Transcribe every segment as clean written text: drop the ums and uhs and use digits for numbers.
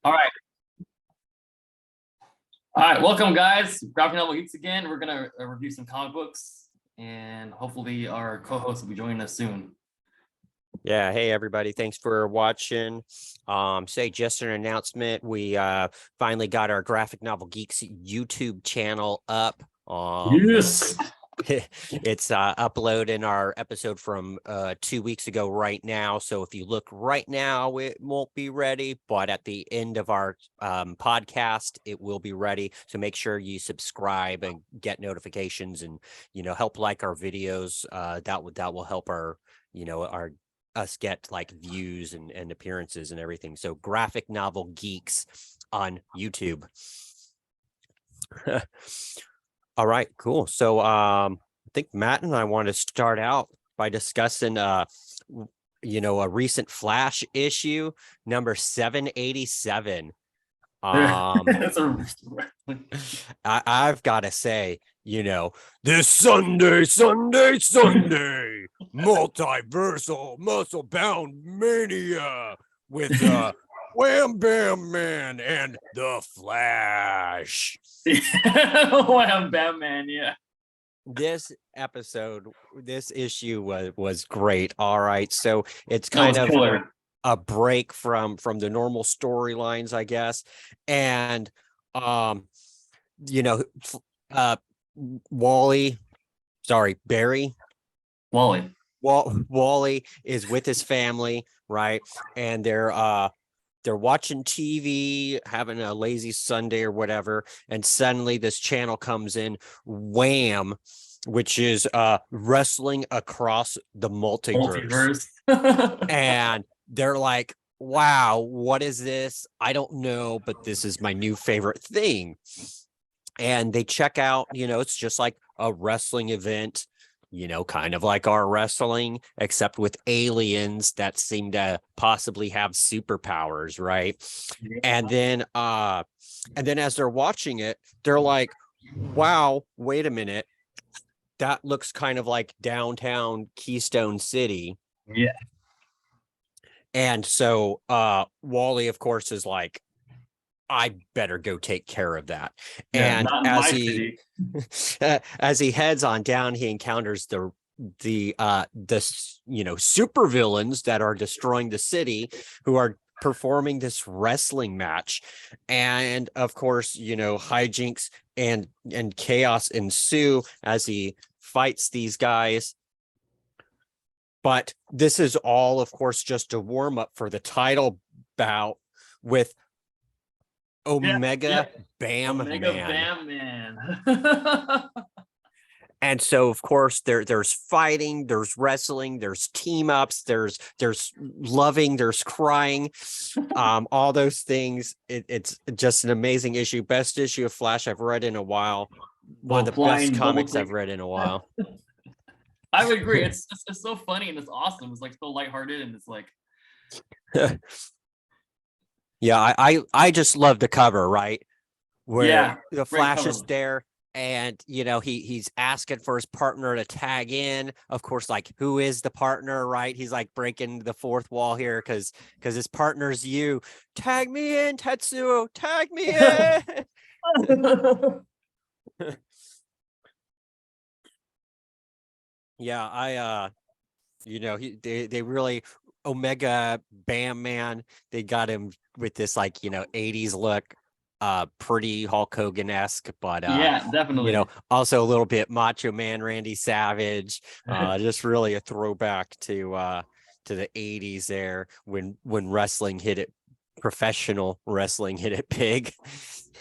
All right. All right. Welcome, guys. Graphic Novel Geeks again. We're going to review some comic books, and hopefully our co-host will be joining us soon. Yeah, hey everybody, thanks for watching. Say just an announcement. We finally got our Graphic Novel Geeks YouTube channel up. Yes. It's uploading our episode from 2 weeks ago right now. So if you look right now, it won't be ready, but at the end of our podcast, it will be ready. So make sure you subscribe and get notifications, and help like our videos. That will help our us get like views and appearances and everything. So Graphic Novel Geeks on YouTube. All right, cool. So I think Matt and I want to start out by discussing a recent Flash issue, number 787. I've got to say, this Sunday, multiversal muscle bound mania with Wham Bam Man and the Flash. Wham Bam Man, yeah. This issue was great. All right, so it's kind of a break from the normal storylines, I guess, and Wally is with his family, right? And they're watching TV, having a lazy Sunday or whatever, and suddenly this channel comes in, Wham, which is wrestling across the multiverse. And they're like, wow, what is this? I don't know, but this is my new favorite thing. And they check out, it's just like a wrestling event, kind of like our wrestling, except with aliens that seem to possibly have superpowers, right? Yeah. And then as they're watching it, they're like, wow, wait a minute. That looks kind of like downtown Keystone City. Yeah. And so Wally, of course, is like, I better go take care of that. Yeah, and as he heads on down, he encounters the supervillains that are destroying the city, who are performing this wrestling match. And of course, hijinks and chaos ensue as he fights these guys. But this is all, of course, just a warm-up for the title bout with Omega Bam Man. And so, of course, there's fighting, there's wrestling, there's team ups, there's loving, there's crying, all those things. It's just an amazing issue. Best issue of Flash I've read in a while. One of the best comics I've read in a while. I would agree. It's so funny and it's awesome. It's like so lighthearted and it's like. Yeah, I just love the cover, right? Where the Flash is there, and he's asking for his partner to tag in. Of course, like, who is the partner, right? He's like breaking the fourth wall here because his partner's you. Tag me in, Tetsuo. Tag me in. Yeah, they really, Omega Bam Man, they got him with this 80s look, pretty Hulk Hogan-esque, but yeah, definitely, also a little bit Macho Man Randy Savage, just really a throwback to the 80s there when wrestling hit it, professional wrestling hit it big.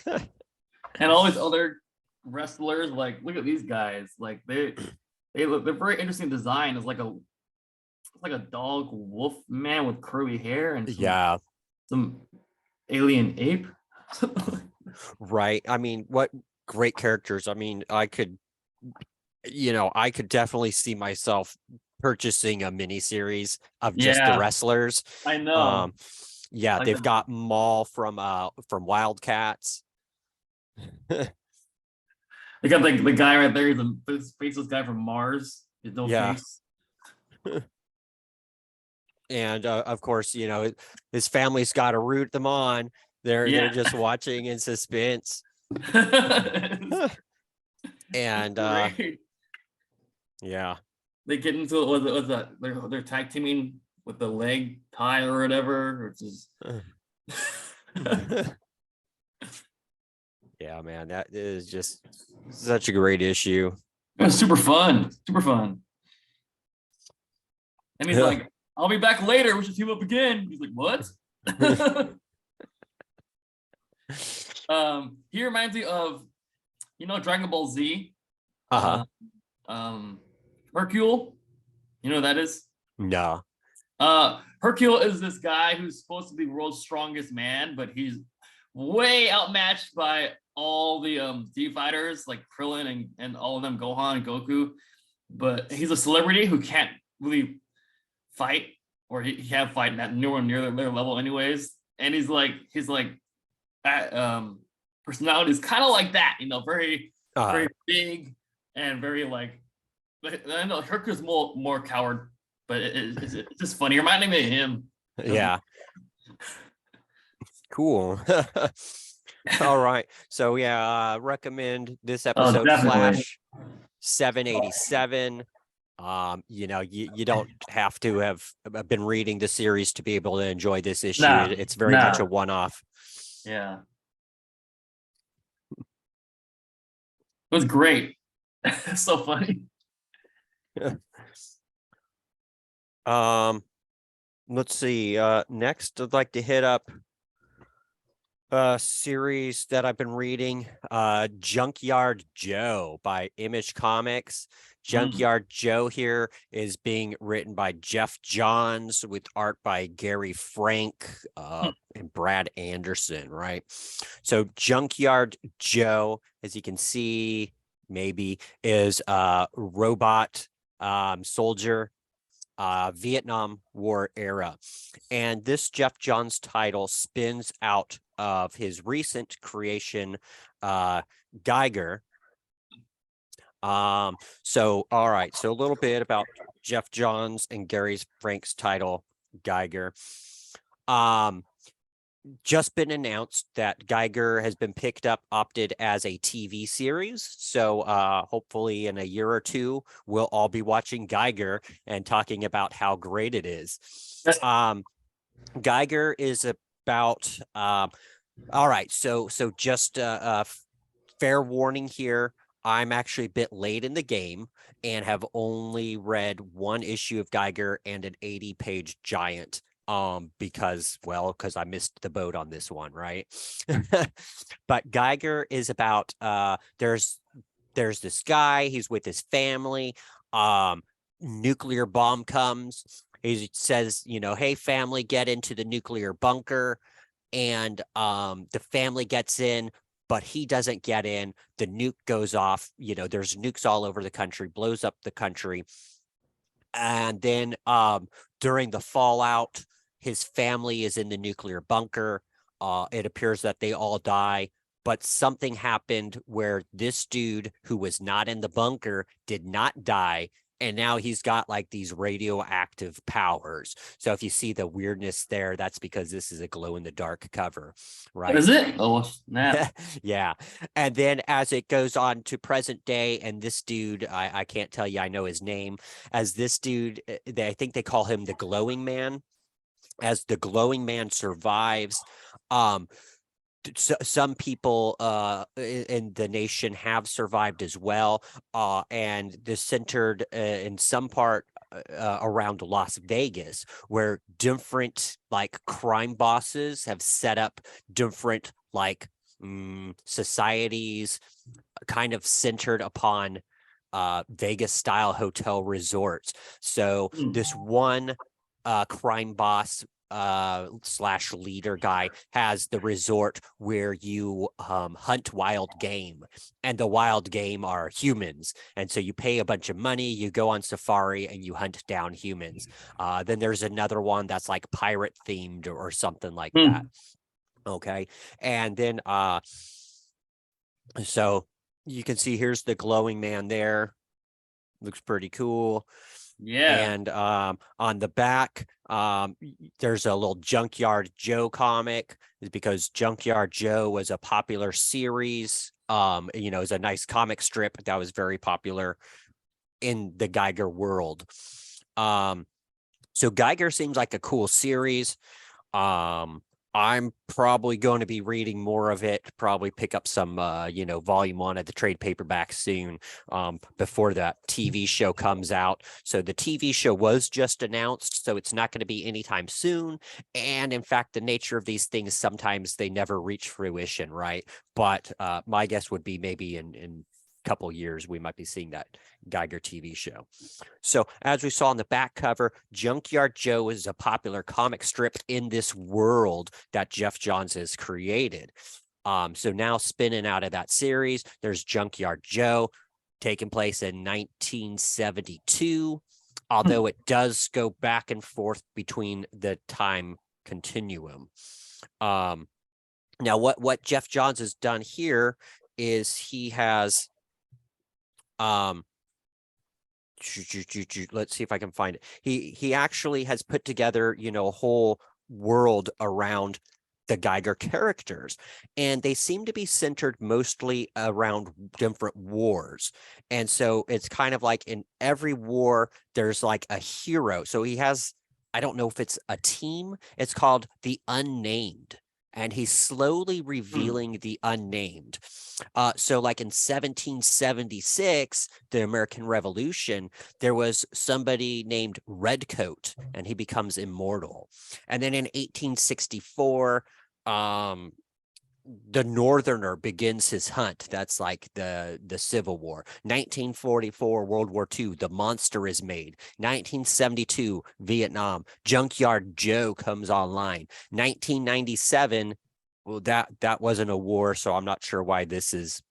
And all these other wrestlers, like, look at these guys, like they're very interesting design. It's like a dog wolf man with curly hair and some alien ape. Right. I mean, what great characters. I mean, I could definitely see myself purchasing a miniseries of just the wrestlers. I know. Like they've got Maul from Wildcats. They got the guy right there. He's a faceless guy from Mars. There's no face. And of course, his family's got to root them on. They're Yeah. just watching in suspense. It's And great. yeah. They get into it. Was that they're tag teaming with the leg tie or whatever, which is Yeah, man, that is just such a great issue. it was super fun. Super fun. And he's like, I'll be back later. We should team up again. He's like, what? He reminds me of, Dragon Ball Z. Uh-huh. Hercule. You know who that is? No. Hercule is this guy who's supposed to be the world's strongest man, but he's way outmatched by all the Z fighters like Krillin and all of them, Gohan and Goku. But he's a celebrity who can't really fight, or he can't fight at nowhere near their level anyways. And he's like that personality is kind of like that, very very big and very like, I know Hercule's more coward, but it's just funny, reminding me of him. Yeah. Cool. All right. So yeah, recommend this episode, Flash 787. You don't have to have been reading the series to be able to enjoy this issue. It's very much a one-off. Yeah. It was great. It's so funny. Let's see. Next, I'd like to hit up a series that I've been reading, Junkyard Joe by Image Comics. Junkyard Joe here is being written by Jeff Johns with art by Gary Frank and Brad Anderson, right? So Junkyard Joe, as you can see, maybe, is a robot soldier, Vietnam War era. And this Jeff Johns title spins out of his recent creation, Geiger. So all right, so a little bit about Jeff Johns and Gary Frank's title, Geiger. Just been announced that Geiger has been opted as a TV series. So hopefully in a year or two, we'll all be watching Geiger and talking about how great it is. Geiger is about, all right, so just a fair warning here. I'm actually a bit late in the game and have only read one issue of Geiger and an 80-page giant. Because I missed the boat on this one, right? But Geiger is about there's this guy, he's with his family, nuclear bomb comes. He says, hey family, get into the nuclear bunker, and the family gets in, but he doesn't get in. The nuke goes off, there's nukes all over the country, blows up the country. And then during the fallout, his family is in the nuclear bunker. It appears that they all die, but something happened where this dude who was not in the bunker did not die. And now he's got like these radioactive powers. So if you see the weirdness there, that's because this is a glow-in-the-dark cover, right? Is it? Oh, snap. Yeah. And then as it goes on to present day, and this dude, I can't tell you, I know his name, as this dude, I think they call him the Glowing Man. As the Glowing Man survives, some people in the nation have survived as well, and this centered in some part around Las Vegas, where different like crime bosses have set up different like societies, kind of centered upon Vegas style hotel resorts. So this one crime boss slash leader guy has the resort where you hunt wild game, and the wild game are humans, and so you pay a bunch of money, you go on safari and you hunt down humans. Then there's another one that's like pirate themed or something like that. Okay. And then so you can see here's the Glowing Man there, looks pretty cool. Yeah. And on the back, there's a little Junkyard Joe comic, is because Junkyard Joe was a popular series. It's a nice comic strip that was very popular in the Geiger world. So Geiger seems like a cool series. Um, I'm probably going to be reading more of it, probably pick up some, volume one of the trade paperback soon, before that TV show comes out. So the TV show was just announced, so it's not going to be anytime soon. And in fact, the nature of these things, sometimes they never reach fruition, right? But my guess would be maybe in couple years, we might be seeing that Geiger TV show. So as we saw on the back cover, Junkyard Joe is a popular comic strip in this world that Jeff Johns has created. So now spinning out of that series, there's Junkyard Joe, taking place in 1972, although it does go back and forth between the time continuum. Now, what Jeff Johns has done here is he has let's see if I can find it. He actually has put together, a whole world around the Geiger characters, and they seem to be centered mostly around different wars. And so it's kind of like in every war, there's like a hero. So he has, I don't know if it's a team, it's called the Unnamed. And he's slowly revealing the unnamed. So like in 1776, the American Revolution, there was somebody named Redcoat, and he becomes immortal. And then in 1864, the Northerner begins his hunt. That's like the Civil War. 1944, World War II, the monster is made. 1972, Vietnam, Junkyard Joe comes online. 1997, well, that wasn't a war, so I'm not sure why this is,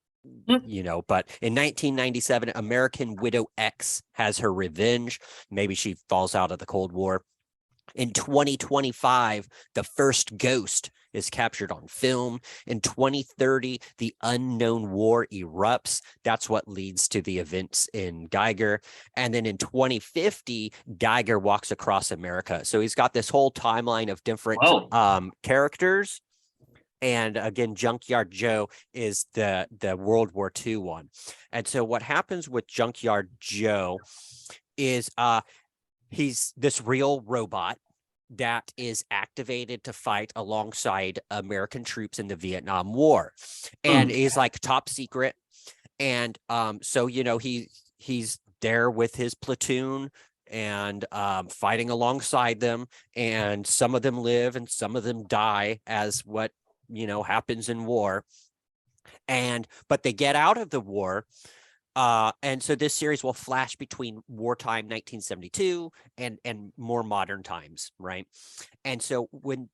but in 1997, American Widow X has her revenge. Maybe she falls out of the Cold War. In 2025, the first Ghost is captured on film. In 2030, the unknown war erupts. That's what leads to the events in Geiger. And then in 2050, Geiger walks across America. So he's got this whole timeline of different characters. And again, Junkyard Joe is the World War II one. And so what happens with Junkyard Joe is he's this real robot that is activated to fight alongside American troops in the Vietnam War, and is like top secret. And so he's there with his platoon and fighting alongside them, and some of them live and some of them die, as what happens in war. But they get out of the war. And so this series will flash between wartime 1972 and more modern times, right? And so when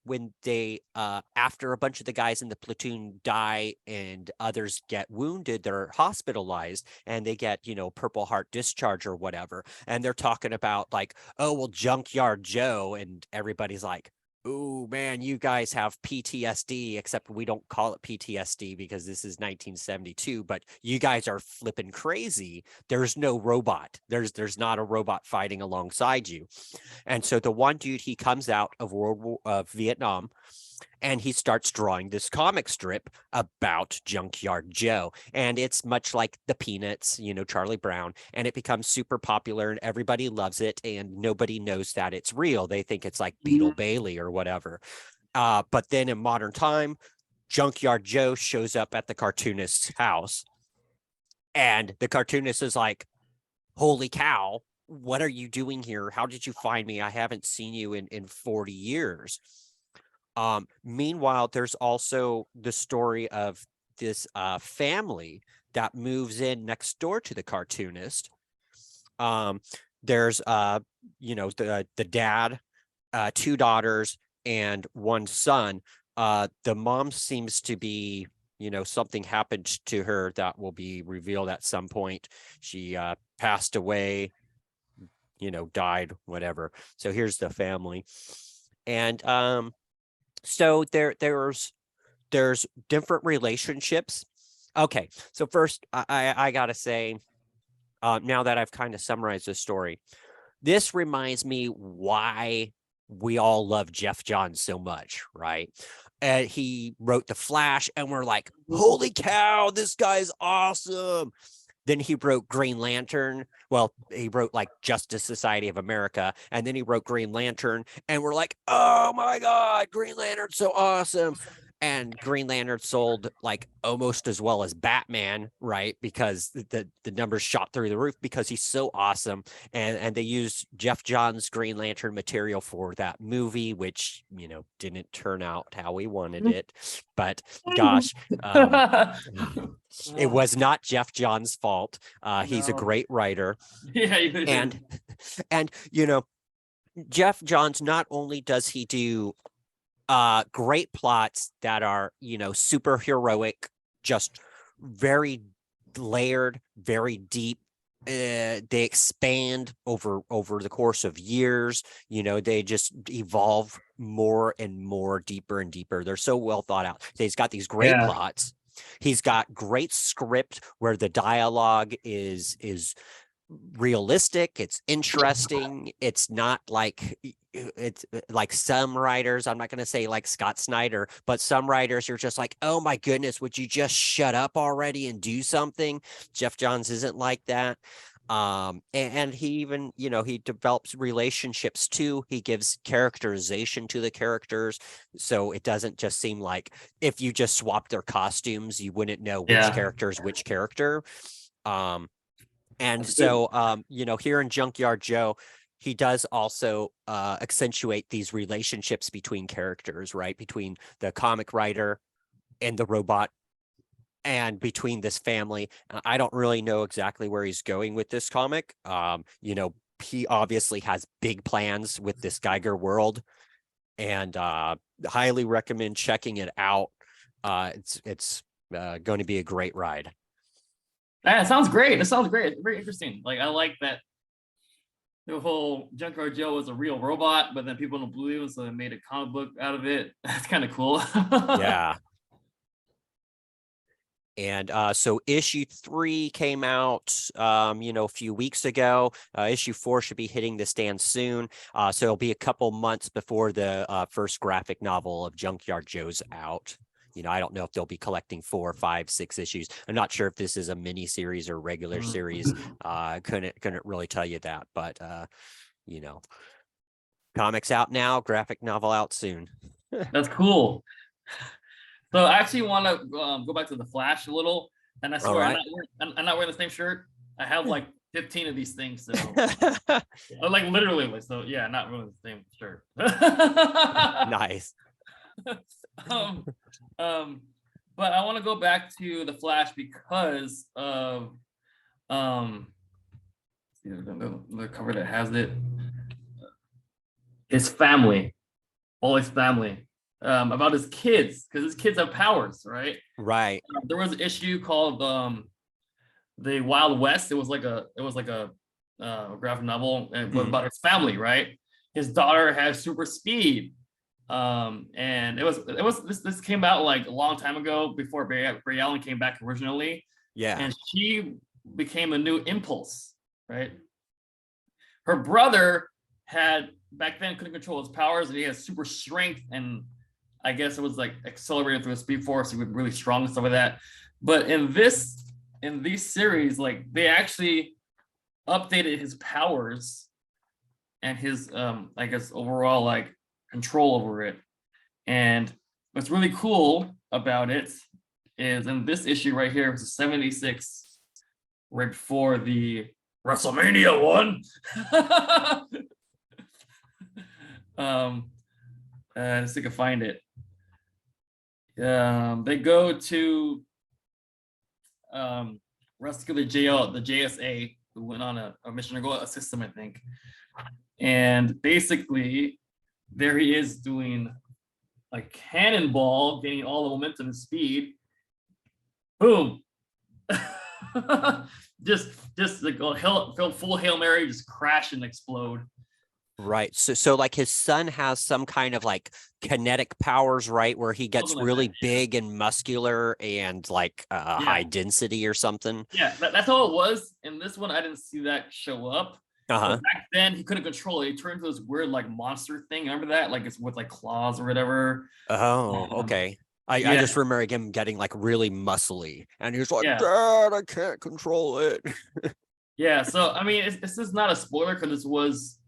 they after a bunch of the guys in the platoon die and others get wounded, they're hospitalized and they get Purple Heart discharge or whatever, and they're talking about like, oh well, Junkyard Joe, and everybody's like, oh man, you guys have PTSD, except we don't call it PTSD because this is 1972, but you guys are flipping crazy. There's no robot. There's not a robot fighting alongside you. And so the one dude, he comes out of Vietnam, and he starts drawing this comic strip about Junkyard Joe. And it's much like the Peanuts, Charlie Brown, and it becomes super popular and everybody loves it, and nobody knows that it's real. They think it's like Beetle Bailey or whatever. But then in modern time, Junkyard Joe shows up at the cartoonist's house, and the cartoonist is like, holy cow, what are you doing here? How did you find me? I haven't seen you in 40 years. Meanwhile, there's also the story of this family that moves in next door to the cartoonist. There's the dad, two daughters, and one son. The mom seems to be, something happened to her that will be revealed at some point. She passed away, died, whatever. So here's the family. And so there's different relationships. Okay, so first I gotta say, now that I've kind of summarized this story, this reminds me why we all love Jeff Johns so much, right? And he wrote The Flash, and we're like, holy cow, this guy's awesome. Then he wrote Green Lantern. Well, he wrote like Justice Society of America, and then he wrote Green Lantern, and we're like, oh my God, Green Lantern's so awesome. And Green Lantern sold like almost as well as Batman, right? Because the numbers shot through the roof because he's so awesome. And they used Jeff Johns' Green Lantern material for that movie, which, you know, didn't turn out how we wanted it. But gosh, it was not Jeff Johns' fault. He's a No. great writer. Yeah, he is. And you know, Jeff Johns, not only does he do great plots that are, you know, super heroic, just very layered, very deep. They expand over the course of years. You know, they just evolve more and more, deeper and deeper. They're so well thought out. He's got these great plots. He's got great script where the dialogue is realistic, it's interesting, it's not like, it's like some writers, I'm not going to say like Scott Snyder, but some writers are just like, oh my goodness, would you just shut up already and do something? Jeff Johns isn't like that. And he even, you know, he develops relationships too. He gives characterization to the characters, so it doesn't just seem like if you just swap their costumes you wouldn't know which character is which character. And so, you know, here in Junkyard Joe, he does also accentuate these relationships between characters, right? Between the comic writer and the robot, and between this family. I don't really know exactly where he's going with this comic. You know, he obviously has big plans with this Geiger world, and highly recommend checking it out. It's going to be a great ride. Yeah, it sounds great. It sounds great. It's very interesting. Like, I like that the whole Junkyard Joe was a real robot, but then people don't believe it, so they made a comic book out of it. That's kind of cool. Yeah. And so issue 3 came out, you know, a few weeks ago. Issue 4 should be hitting the stand soon. So it'll be a couple months before the first graphic novel of Junkyard Joe's out. You know, I don't know if they'll be collecting 4, 5, 6 issues. I'm not sure if this is a mini series or regular series. Couldn't really tell you that, but you know, comics out now, graphic novel out soon. That's cool. So I actually want to go back to the Flash a little, and I swear I'm not wearing the same shirt. I have like 15 of these things, so like literally. So yeah, not really the same shirt. Nice. But I want to go back to the Flash because of the cover that has it. His family, all his family. About his kids, because his kids have powers, right? Right. There was an issue called the Wild West. It was like a graphic novel, and about his family, right? His daughter has super speed, and this came out like a long time ago before Barry Allen came back originally. Yeah. And she became a new Impulse, right? Her brother had back then couldn't control his powers, and he has super strength, and I guess it was like accelerated through the Speed Force. He was really strong and stuff like that. But in these series, like they actually updated his powers and his I guess overall like control over it. And what's really cool about it is in this issue right here, it's a 76, right before the WrestleMania one. Let's see if I can find it. They go to rescue the JSA, who went on a mission to go assist them, I think. And basically, there he is doing a cannonball, gaining all the momentum and speed. Boom! just like a full Hail Mary, just crash and explode. Right. So like his son has some kind of like kinetic powers, right? Where he gets really big and muscular and like high density or something. Yeah, that's how it was. In this one, I didn't see that show up. Uh-huh. But back then he couldn't control it. He turned into this weird like monster thing. Remember that? Like it's with like claws or whatever. Oh, Um, okay. I yeah, just remember him getting like really muscly and he was like, yeah, Dad, I can't control it. yeah. So I mean, this is not a spoiler because this was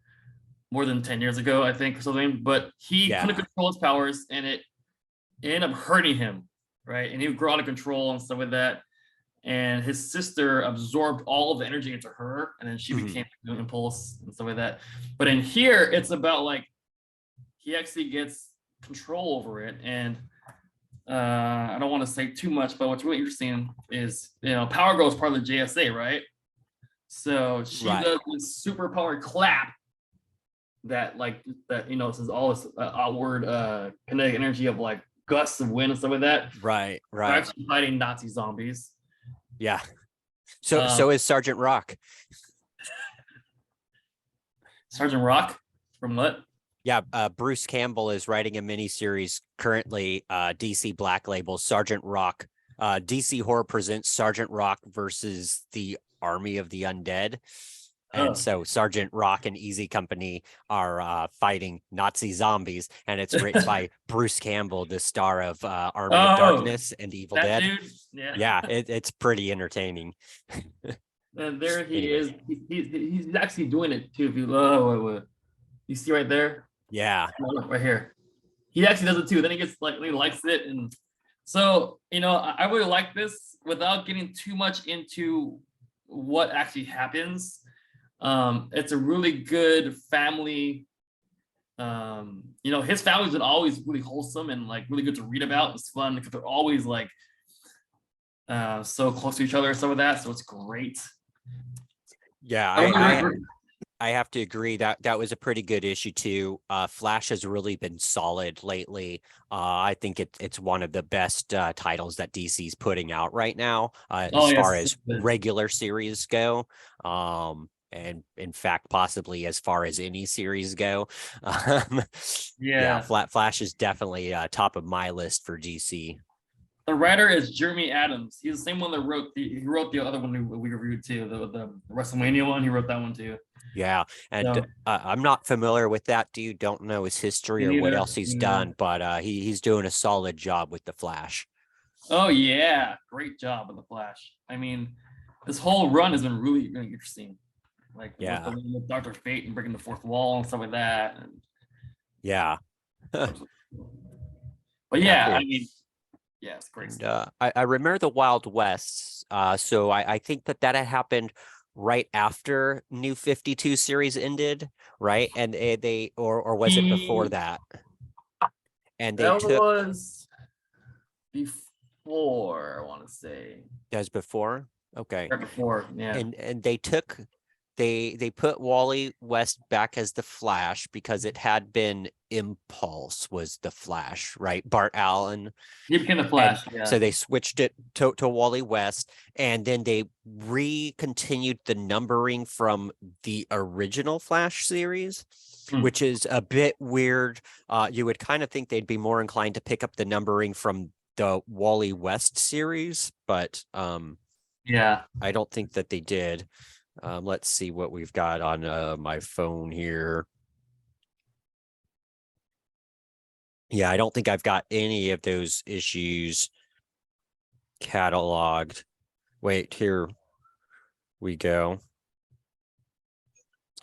more than 10 years ago, I think, or something. But he couldn't Yeah. control his powers, and it ended up hurting him, right? And he would grow out of control and stuff like that. And his sister absorbed all of the energy into her, and then she Mhm. became the impulse and stuff like that. But in here, it's about like he actually gets control over it, and I don't want to say too much, but what's really interesting is Power Girl is part of the JSA, right? So she Right. does this superpower clap that this is all this outward kinetic energy of like gusts of wind and stuff like that. Right. They're Right. actually fighting Nazi zombies. Yeah. So Um, so is Sergeant Rock. Sergeant Rock from what? Yeah, Bruce Campbell is writing a miniseries currently, DC Black Label, Sergeant Rock. DC Horror presents Sergeant Rock versus the Army of the Undead. And Oh. so Sergeant Rock and Easy Company are fighting Nazi zombies, and it's written by Bruce Campbell, the star of Army of Oh, Darkness and Evil that Dead. dude. Yeah. Yeah, it's pretty entertaining. And there he Anyways, is. He's actually doing it too. If you you see right there, yeah, look right here. He actually does it too. Then he gets like he likes it, and so I really like this without getting too much into what actually happens. It's a really good family. His family's been always really wholesome and like really good to read about. It's fun because they're always like so close to each other and some of that. So it's great. yeah. I really I agree. I have to agree that that was a pretty good issue too. Flash has really been solid lately. I think it's one of the best titles that DC's putting out right now, Oh as far yes, as regular series go. And in fact, possibly as far as any series go. Um, yeah, yeah. Flash is definitely top of my list for DC. The writer is Jeremy Adams. He's the same one that he wrote the other one we reviewed too, the WrestleMania one. He wrote that one too. Yeah, and So I'm not familiar with that dude. Don't know his history me or what neither. else he's Me neither. done, but he's doing a solid job with the Flash. Oh yeah, great job with the Flash. I mean, this whole run has been really, really interesting. Like with Yeah, Doctor Fate and breaking the fourth wall and stuff like that. yeah, But yeah, yeah, I cool. mean, yeah, it's great And stuff. I remember the Wild West. So I think that had happened right after New 52 series ended, right? And or was it before He that? And they That took was before, I want to say. as before. Okay. Right before, yeah. And they took they put Wally West back as the Flash because it had been Impulse was the Flash, right? Bart Allen. He became the And Flash, yeah. so they switched it to Wally West, and then they re-continued the numbering from the original Flash series, Hmm. which is a bit weird. You would kind of think they'd be more inclined to pick up the numbering from the Wally West series, but Yeah. I don't think that they did. Let's see what we've got on my phone here. Yeah, I don't think I've got any of those issues cataloged. Wait, here we go.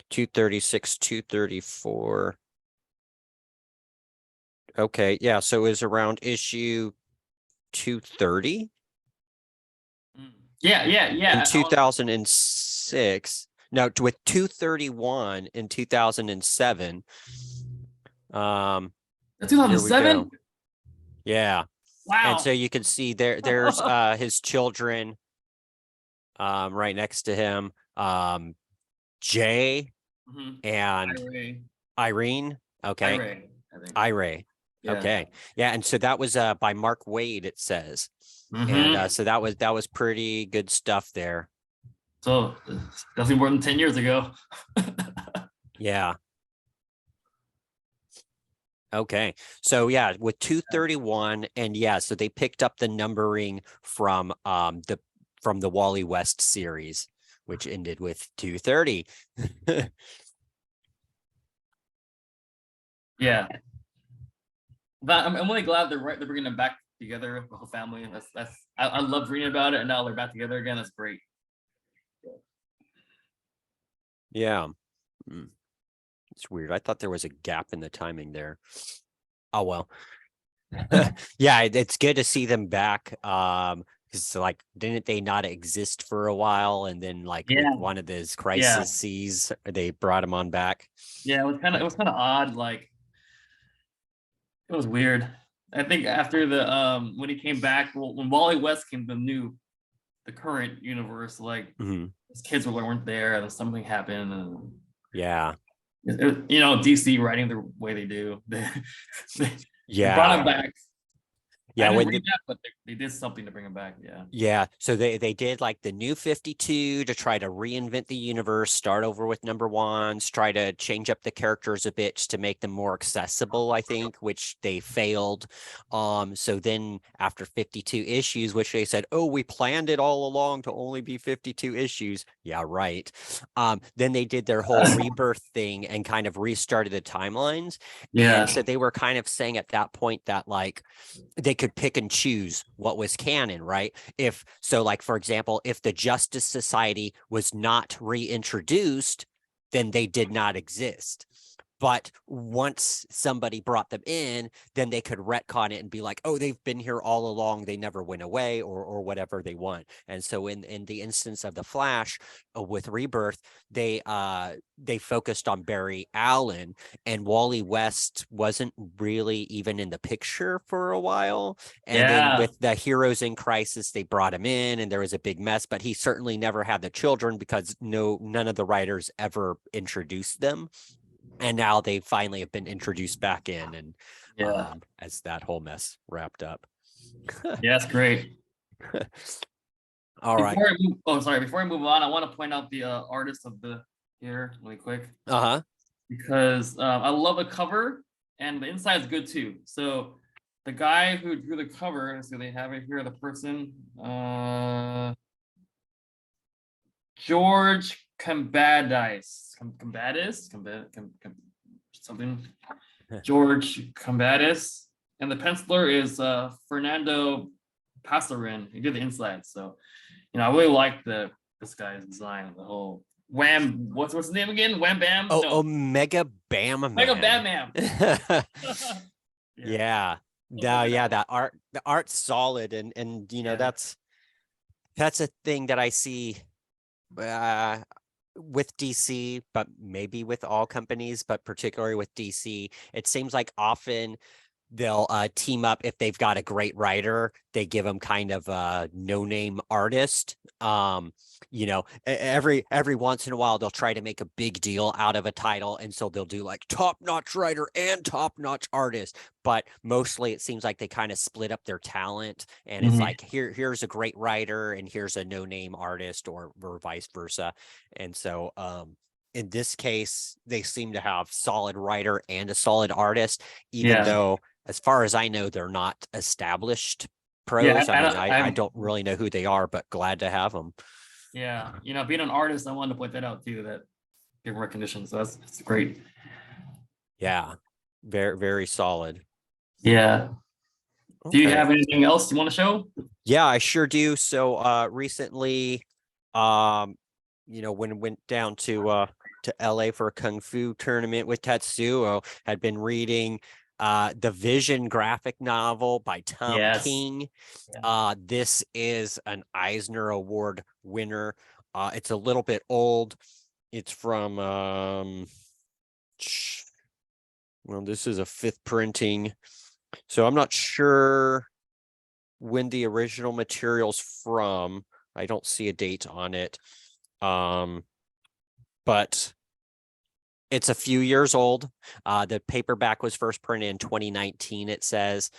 236, 234. Okay, yeah, so it was around issue 230 Mm. Yeah, yeah, in yeah. 2006. No, with 231 in 2007. Here we 2007? go. Yeah. And so Wow. you can see there's his children right next to him. Jay Mhm. and Iray. Irene. Okay. Iray, I think. Iray. Yeah. Okay. Yeah. And so that was by Mark Wade, it says. And Hmm. so that was pretty good stuff there. So definitely more than 10 years ago. Yeah. Okay. So yeah, with 231, and yeah, so they picked up the numbering from the Wally West series. which ended with 230. Yeah, but I'm really glad they're bringing them back together, the whole family. I loved reading about it, and now they're back together again. That's great. Yeah. Mm. It's weird. I thought there was a gap in the timing there. Oh well. Yeah, it's good to see them back. Because like, didn't they not exist for a while? And then like with Yeah, one of those yeah, crises, they brought them on back. yeah. It was kind of odd. Like it was weird. I think after the when he came back, well, when Wally West came to the current universe, like Mhm. his kids weren't there, and then something happened, and Yeah. DC writing the way they do. They brought Yeah. him back. I Yeah. didn't When read that, but they did something to bring him back. Yeah. Yeah, so they did like the new 52 to try to reinvent the universe, start over with number ones, try to change up the characters a bit just to make them more accessible, I think, which they failed. So then after 52 issues, which they said, oh, we planned it all along to only be 52 issues. Yeah, right. Then they did their whole rebirth thing and kind of restarted the timelines. Yeah. And so they were kind of saying at that point that like they could pick and choose what was canon, right? If so, like for example, if the Justice Society was not reintroduced, then they did not exist. But once somebody brought them in, then they could retcon it and be like, oh, they've been here all along. They never went away or whatever they want. And so in the instance of the Flash with Rebirth, they focused on Barry Allen, and Wally West wasn't really even in the picture for a while. And then Yeah. with the Heroes in Crisis, they brought him in and there was a big mess, but he certainly never had the children because none of the writers ever introduced them. And now they finally have been introduced back in, and Yeah. as that whole mess wrapped up. Yeah. That's great. All right. Before I move on, I want to point out the artist of the here really quick, Uh-huh. because I love the cover and the inside is good too. So the guy who drew the cover, so they have it here, the person, George something. George Combatis, and the penciler is Fernando Pasarin. He did the inside, so I really like this guy's design. The whole Wham, what's his name again? Wham Bam? Oh, No, Omega Bam Mega Man. Bam. Yeah, Yeah. No, yeah, the art's solid, and yeah, that's a thing that I see with DC, but maybe with all companies, but particularly with DC. It seems like often they'll team up if they've got a great writer. They give them kind of a no-name artist. Every once in a while they'll try to make a big deal out of a title, and so they'll do like top-notch writer and top-notch artist. But mostly it seems like they kind of split up their talent, and it's like here's a great writer and here's a no-name artist, or vice versa. And so in this case, they seem to have solid writer and a solid artist, even yeah, though, as far as I know, they're not established yeah. pros. I mean, I don't really know who they are, but glad to have them. Yeah, being an artist, I wanted to point that out too. That give recognition, so that's great. Yeah, very, very solid. Yeah. Do you Okay. have anything else you want to show? Yeah, I sure do. So recently, when went down to LA for a kung fu tournament with Tetsuo, had been reading the Vision graphic novel by Tom Yes. King. Yeah. This is an Eisner Award winner. It's a little bit old. It's from well, this is a 5th printing, so I'm not sure when the original material's from. I don't see a date on it. But it's a few years old. The paperback was first printed in 2019, it says.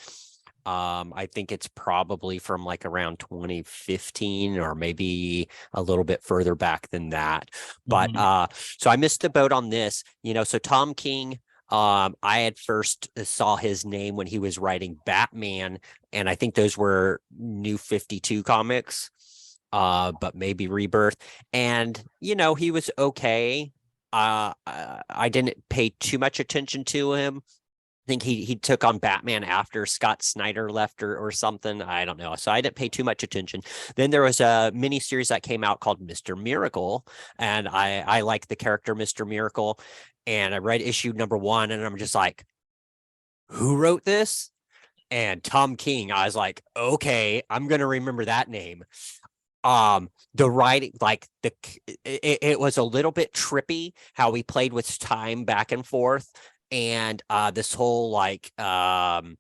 I think it's probably from like around 2015 or maybe a little bit further back than that. But so I missed the boat on this, so Tom King, I had first saw his name when he was writing Batman, and I think those were New 52 comics. but maybe Rebirth. And he was okay. I didn't pay too much attention to him. I think he took on Batman after Scott Snyder left or something. I don't know. So I didn't pay too much attention. Then there was a mini series that came out called Mr. Miracle, and I like the character Mr. Miracle. And I read issue number 1, and I'm just like, who wrote this? And Tom King. I was like, okay, I'm gonna remember that name. The writing, like it was a little bit trippy how we played with time back and forth, and this whole like um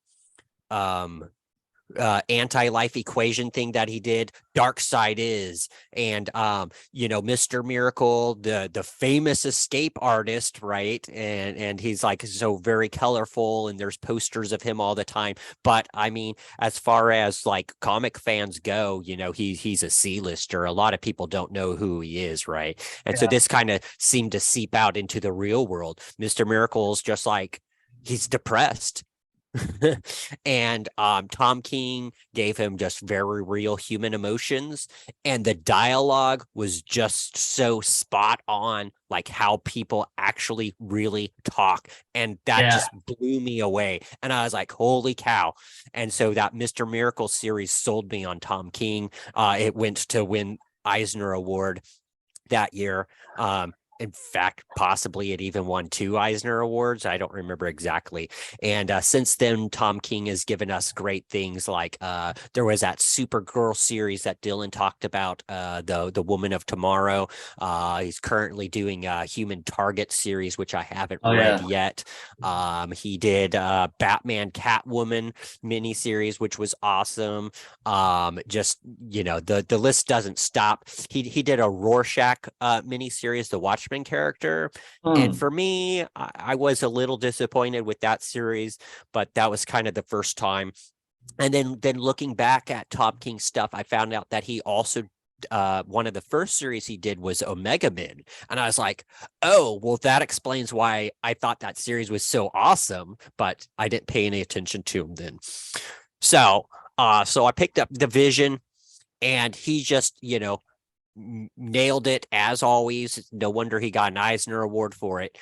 anti-life equation thing that he did. Dark Side is, and Mr. Miracle, the famous escape artist, right? And he's like so very colorful, and there's posters of him all the time. But I mean, as far as like comic fans go, he's a C-lister. A lot of people don't know who he is, right? And so Yeah. this kind of seemed to seep out into the real world. Mr. Miracle's just like, he's depressed. And Tom King gave him just very real human emotions, and the dialogue was just so spot on, like how people actually really talk, and that Yeah. just blew me away. And I was like, holy cow. And so that Mr. Miracle series sold me on Tom King. It went to win Eisner Award that year. In fact, possibly it even won 2 Eisner Awards. I don't remember exactly. And since then, Tom King has given us great things like there was that Supergirl series that Dylan talked about, the Woman of Tomorrow. He's currently doing a Human Target series, which I haven't read yet. He did Batman Catwoman miniseries, which was awesome. Just the list doesn't stop. He did a Rorschach miniseries, the Watchmen character, and for me, I was a little disappointed with that series, but that was kind of the first time. And then looking back at Top King stuff, I found out that he also one of the first series he did was Omega Men, and I was like, oh well, that explains why I thought that series was so awesome, but I didn't pay any attention to him then. So I picked up the Vision, and he just nailed it as always. No wonder he got an Eisner Award for it.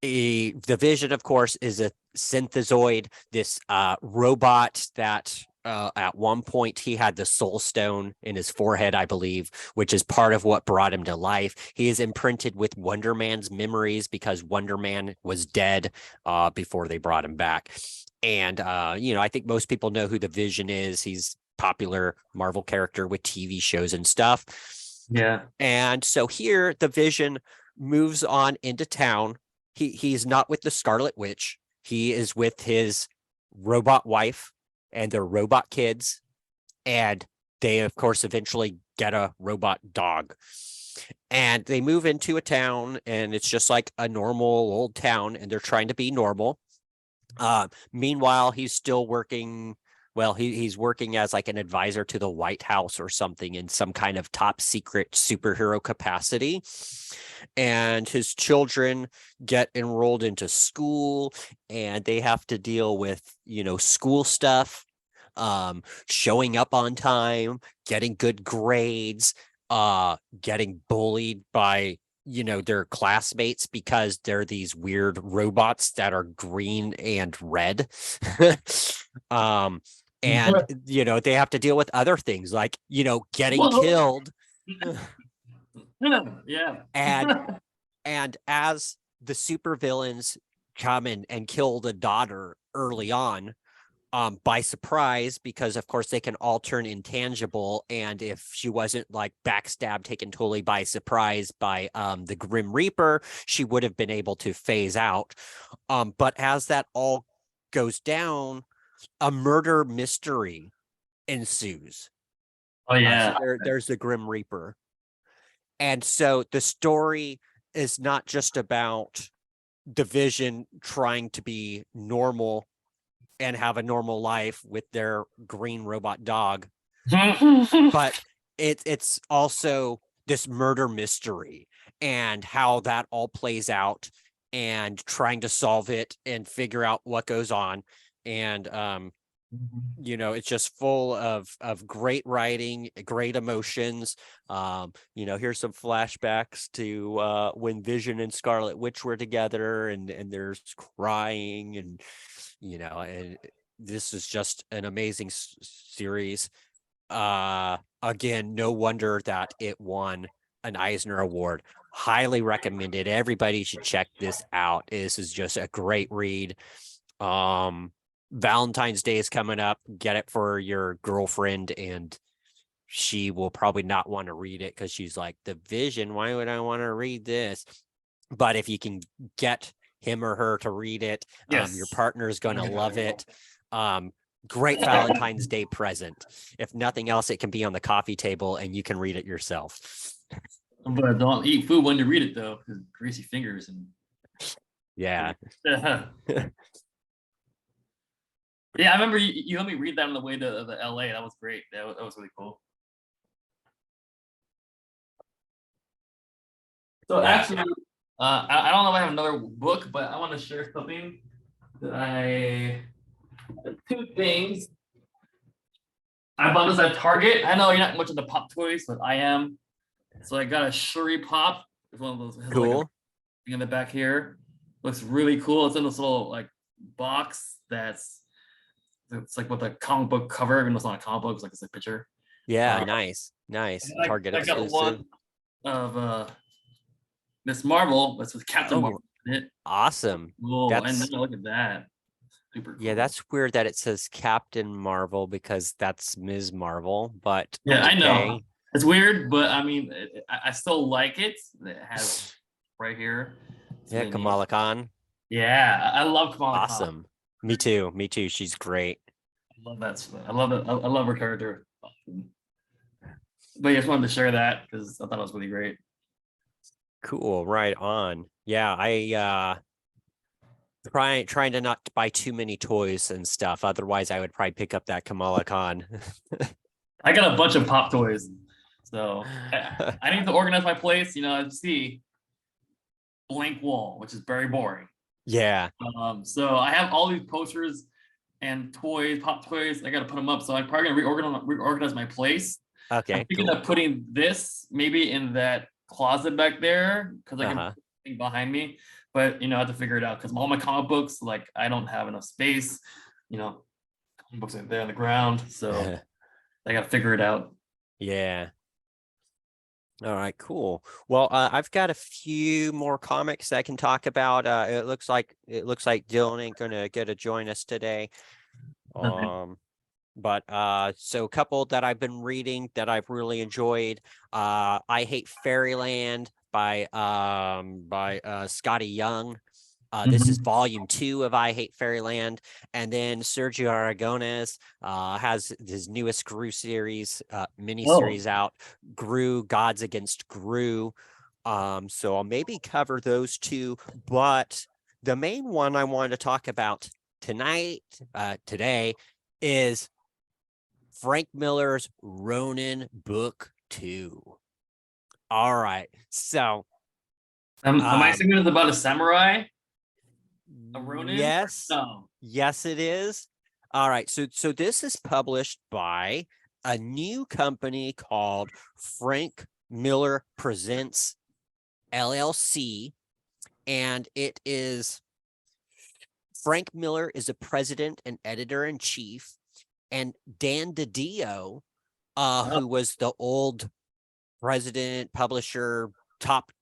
The Vision, of course, is a synthezoid, this robot that at one point he had the soul stone in his forehead, I believe, which is part of what brought him to life. He is imprinted with Wonder Man's memories because Wonder Man was dead before they brought him back. And I think most people know who the Vision is. He's popular Marvel character with TV shows and stuff. Yeah. And so here the Vision moves on into town. He's not with the Scarlet Witch. He is with his robot wife and their robot kids. And they, of course, eventually get a robot dog. And they move into a town, and it's just like a normal old town, and they're trying to be normal. Meanwhile, he's still working. Well, he's working as like an advisor to the White House or something in some kind of top secret superhero capacity. And his children get enrolled into school, and they have to deal with, school stuff, showing up on time, getting good grades, getting bullied by their classmates because they're these weird robots that are green and red. And they have to deal with other things like getting killed. Yeah. And as the supervillains come in and kill the daughter early on, by surprise, because of course they can all turn intangible, and if she wasn't like backstabbed, taken totally by surprise by the Grim Reaper, she would have been able to phase out. But as that all goes down, a murder mystery ensues. Oh yeah. So there's the Grim Reaper. And so the story is not just about the Vision trying to be normal and have a normal life with their green robot dog, but it's also this murder mystery and how that all plays out, and trying to solve it and figure out what goes on. And You know, it's just full of great writing, great emotions. You know, here's some flashbacks to when Vision and Scarlet Witch were together, and there's crying, and you know, and this is just an amazing series. Again, no wonder that it won an Eisner Award. Highly recommended. Everybody should check this out. This is just a great read. Valentine's Day is coming up. Get it for your girlfriend, and she will probably not want to read it because she's like, the Vision, why would I want to read this? But if you can get him or her to read it, Yes. your partner is going to love it. Great Valentine's Day present. If nothing else, it can be on the coffee table and you can read it yourself. But don't eat food when you read it though, because greasy fingers and Yeah. yeah. I remember you let me read that on the way to the LA. That was great. That was really cool. So Yeah. actually, I don't know if I have another book, but I want to share something that two things. I bought this at Target. I know you're not much into pop toys, but I am. So I got a Shuri Pop. It's one of those. It has like a Cool. thing in the back here. Looks really cool. It's in this little like box it's like with a comic book cover, even though it's not a comic book, it's like a picture. Yeah, nice. Target I got exclusive. one of Miss Marvel. That's with Captain Oh, Marvel in it. awesome. Cool. And That's then look at that. Super cool. yeah, that's weird that it says Captain Marvel because that's Ms. Marvel, but Yeah, I know. okay. It's weird, but I mean, I still like it. It has right here. It's Yeah, really neat. Kamala Khan. Yeah, I love Kamala Khan. Awesome. Me too. Me too. She's great. I love that. I love it. I love her character. But I just wanted to share that because I thought it was really great. Cool. Right on. Yeah, I trying to not buy too many toys and stuff. Otherwise, I would probably pick up that Kamala Khan. I got a bunch of pop toys, so I need to organize my place. You know, I see blank wall, which is very boring. Yeah. So I have all these posters and toys, pop toys. I got to put them up. So I'm probably gonna reorganize my place. Okay. I'm thinking Cool. of putting this maybe in that closet back there because I can put something behind me. But you know, I have to figure it out because all my comic books, like I don't have enough space. You know, comic books are there on the ground, so I got to figure it out. Yeah. All right, cool. Well, I've got a few more comics I can talk about. It looks like Dylan ain't gonna get to join us today. Okay. But so a couple that I've been reading that I've really enjoyed. I Hate Fairyland by Scotty Young. This is volume 2 of I Hate Fairyland. And then Sergio Aragonés has his newest Gru series, miniseries out, Gru, Gods Against Gru. So I'll maybe cover those two, but the main one I wanted to talk about today is Frank Miller's Ronin Book 2. All right. So am I assuming it's about a samurai? A Ronin? Yes. No. Yes, it is. All right. So this is published by a new company called Frank Miller Presents LLC. And it is Frank Miller is the president and editor-in-chief. And Dan DiDio, who was the old president, publisher, top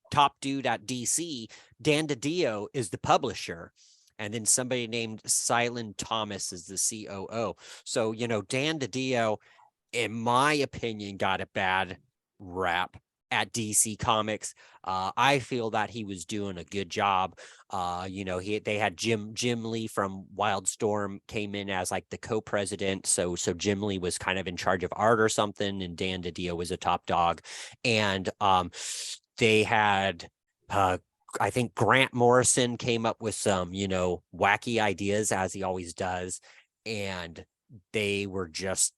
dude at DC, Dan DiDio is the publisher. And then somebody named Silen Thomas is the COO. So, you know, Dan DiDio, in my opinion, got a bad rap at DC Comics. I feel that he was doing a good job. You know, they had Jim Lee from Wildstorm came in as like the co-president. So Jim Lee was kind of in charge of art or something, and Dan DiDio was a top dog. And they had I think Grant Morrison came up with some, you know, wacky ideas as he always does. And they were just,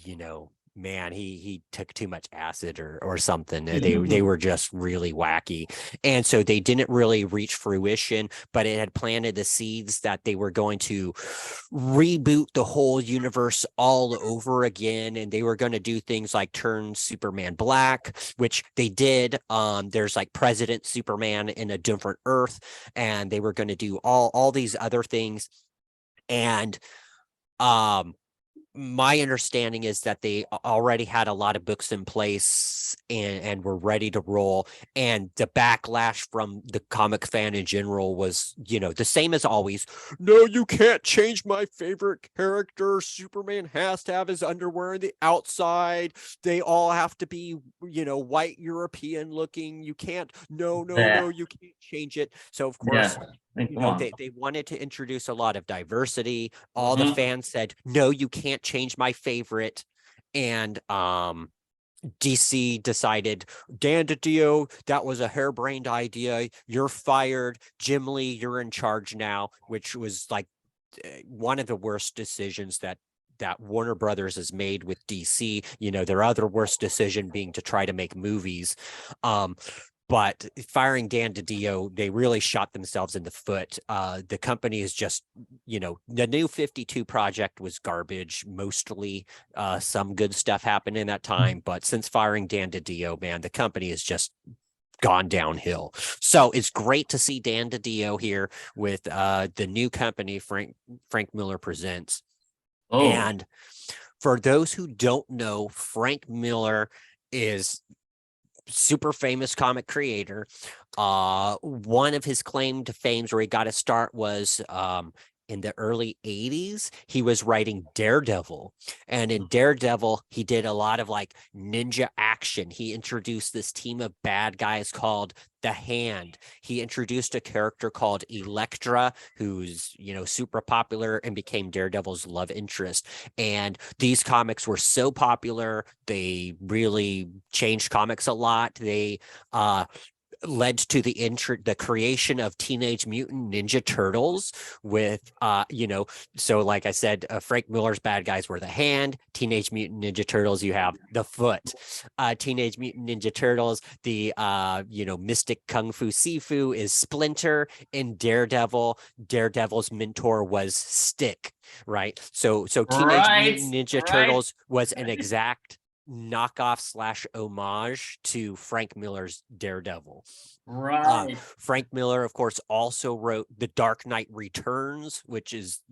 you know, man, he took too much acid or something. They were just really wacky. And so they didn't really reach fruition, but it had planted the seeds that they were going to reboot the whole universe all over again. And they were going to do things like turn Superman black, which they did. There's like President Superman in a different Earth, and they were going to do all these other things. And my understanding is that they already had a lot of books in place and were ready to roll. And the backlash from the comic fan in general was, the same as always. No, you can't change my favorite character. Superman has to have his underwear on the outside. They all have to be, white European looking. You can't, no, you can't change it. So of course, they wanted to introduce a lot of diversity. All the fans said, no, you can't change my favorite. And DC decided, Dan DiDio, that was a harebrained idea. You're fired. Jim Lee, you're in charge now, which was like one of the worst decisions that Warner Brothers has made with DC. Their other worst decision being to try to make movies. But firing Dan DiDio, they really shot themselves in the foot. The company is just, the New 52 project was garbage, mostly. Some good stuff happened in that time. But since firing Dan DiDio, man, the company is just gone downhill. So it's great to see Dan DiDio here with the new company, Frank Miller Presents. Oh. And for those who don't know, Frank Miller is super famous comic creator. One of his claim to fames where he got to start was in the early 80s. He was writing Daredevil, and in Daredevil he did a lot of like ninja action. He introduced this team of bad guys called the Hand. He introduced a character called Elektra, who's super popular and became Daredevil's love interest. And these comics were so popular, they really changed comics a lot. They led to the creation of Teenage Mutant Ninja Turtles with so like I said, Frank Miller's bad guys were the Hand. Teenage Mutant Ninja Turtles, you have the Foot. Teenage Mutant Ninja Turtles, the mystic Kung Fu Sifu is Splinter. In Daredevil's mentor was Stick, right? So Teenage Mutant Ninja Turtles was an exact knockoff / homage to Frank Miller's Daredevil. Right. Frank Miller, of course, also wrote The Dark Knight Returns, which is,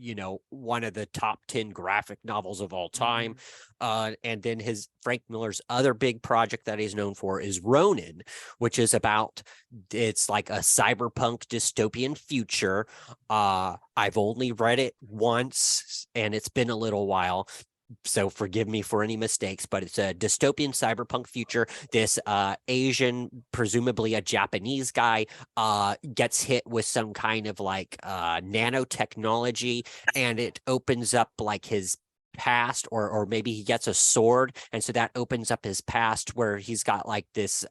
one of the top 10 graphic novels of all time. And then Frank Miller's other big project that he's known for is Ronin, which is it's like a cyberpunk dystopian future. I've only read it once, and it's been a little while, so forgive me for any mistakes, but it's a dystopian cyberpunk future. This Asian, presumably a Japanese guy, gets hit with some kind of like nanotechnology, and it opens up like his past, or maybe he gets a sword, and so that opens up his past where he's got like this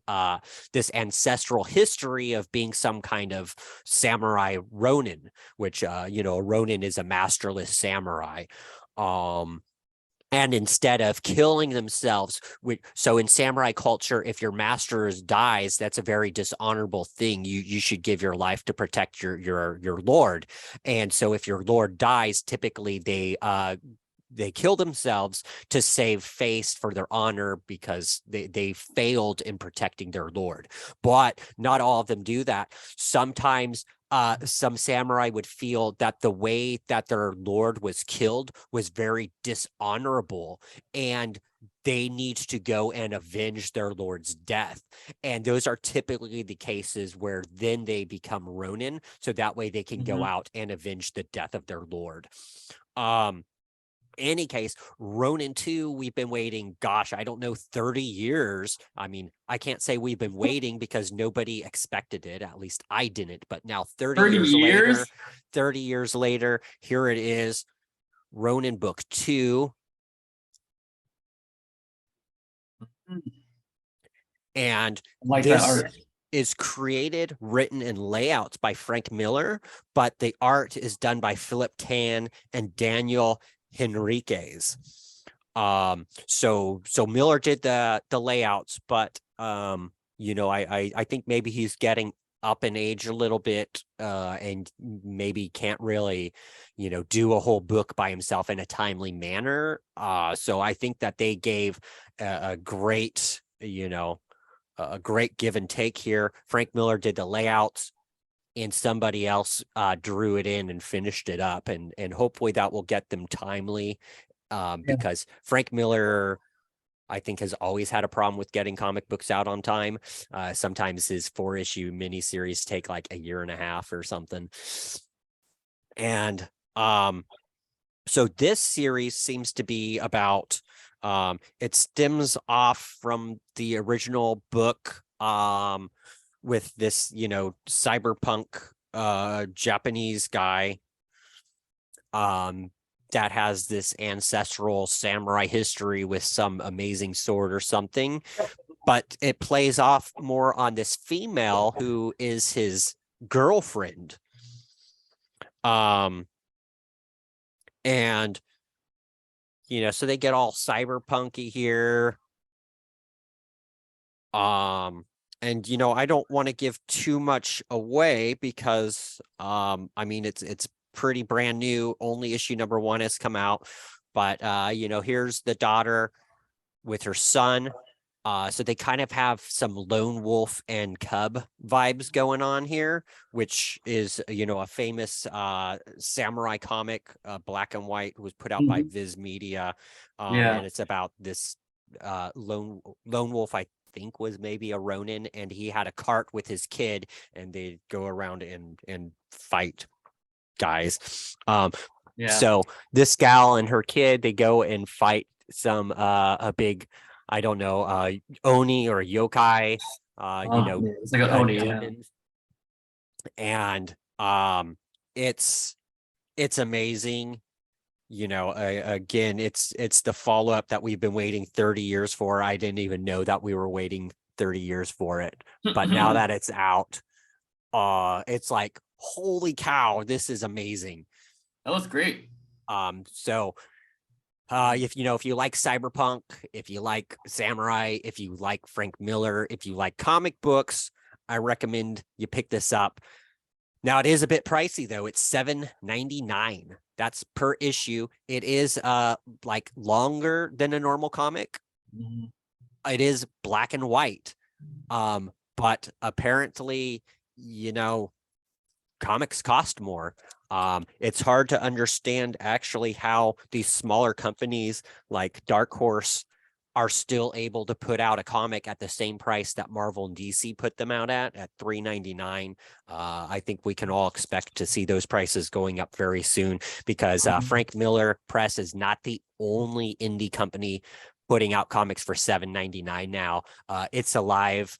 ancestral history of being some kind of samurai Ronin, which a Ronin is a masterless samurai. And instead of killing themselves, so in samurai culture, if your master dies, that's a very dishonorable thing. You should give your life to protect your lord. And so if your lord dies, typically they kill themselves to save face for their honor, because they failed in protecting their lord. But not all of them do that. Sometimes some samurai would feel that the way that their lord was killed was very dishonorable, and they need to go and avenge their lord's death. And those are typically the cases where then they become Ronin, so that way they can go out and avenge the death of their lord. Any case, Ronin 2, we've been waiting, gosh, I don't know, 30 years. I mean, I can't say we've been waiting because nobody expected it. At least I didn't. But now 30 years later, here it is, Ronin Book 2. And like this is created, written, and layouts by Frank Miller, but the art is done by Philip Tan and Daniel Henriquez. So Miller did the layouts, but I think maybe he's getting up in age a little bit, and maybe can't really, do a whole book by himself in a timely manner. So I think that they gave a great, a great give and take here. Frank Miller did the layouts, and somebody else drew it in and finished it up, and hopefully that will get them timely, Yeah. because Frank Miller, I think, has always had a problem with getting comic books out on time. Sometimes his 4-issue miniseries take like a year and a half or something. And so this series seems to be about, it stems off from the original book, with this, cyberpunk Japanese guy, that has this ancestral samurai history with some amazing sword or something, but it plays off more on this female who is his girlfriend. And so they get all cyberpunky here. And I don't want to give too much away because I mean it's pretty brand new. Only issue number 1 has come out, but here's the daughter with her son. So they kind of have some lone wolf and cub vibes going on here, which is a famous samurai comic, black and white, was put out by Mhm. Viz Media, Yeah. and it's about this lone wolf, I think was maybe a Ronin, and he had a cart with his kid, and they go around and fight guys. Yeah. So this gal and her kid, they go and fight some a big, I don't know, Oni or yokai, Yeah, it's like an Oni. Yeah. demons. And it's amazing. Again, it's the follow-up that we've been waiting 30 years for. I didn't even know that we were waiting 30 years for it. But now that it's out, it's like, holy cow, this is amazing. That was great. So if if you like cyberpunk, if you like samurai, if you like Frank Miller, if you like comic books, I recommend you pick this up. Now it is a bit pricey though. It's $7.99. That's per issue. It is like longer than a normal comic. Mhm. It is black and white. But apparently, comics cost more. It's hard to understand actually how these smaller companies like Dark Horse are still able to put out a comic at the same price that Marvel and DC put them out at $3.99. I think we can all expect to see those prices going up very soon, because Frank Miller Press is not the only indie company putting out comics for $7.99 now. It's Alive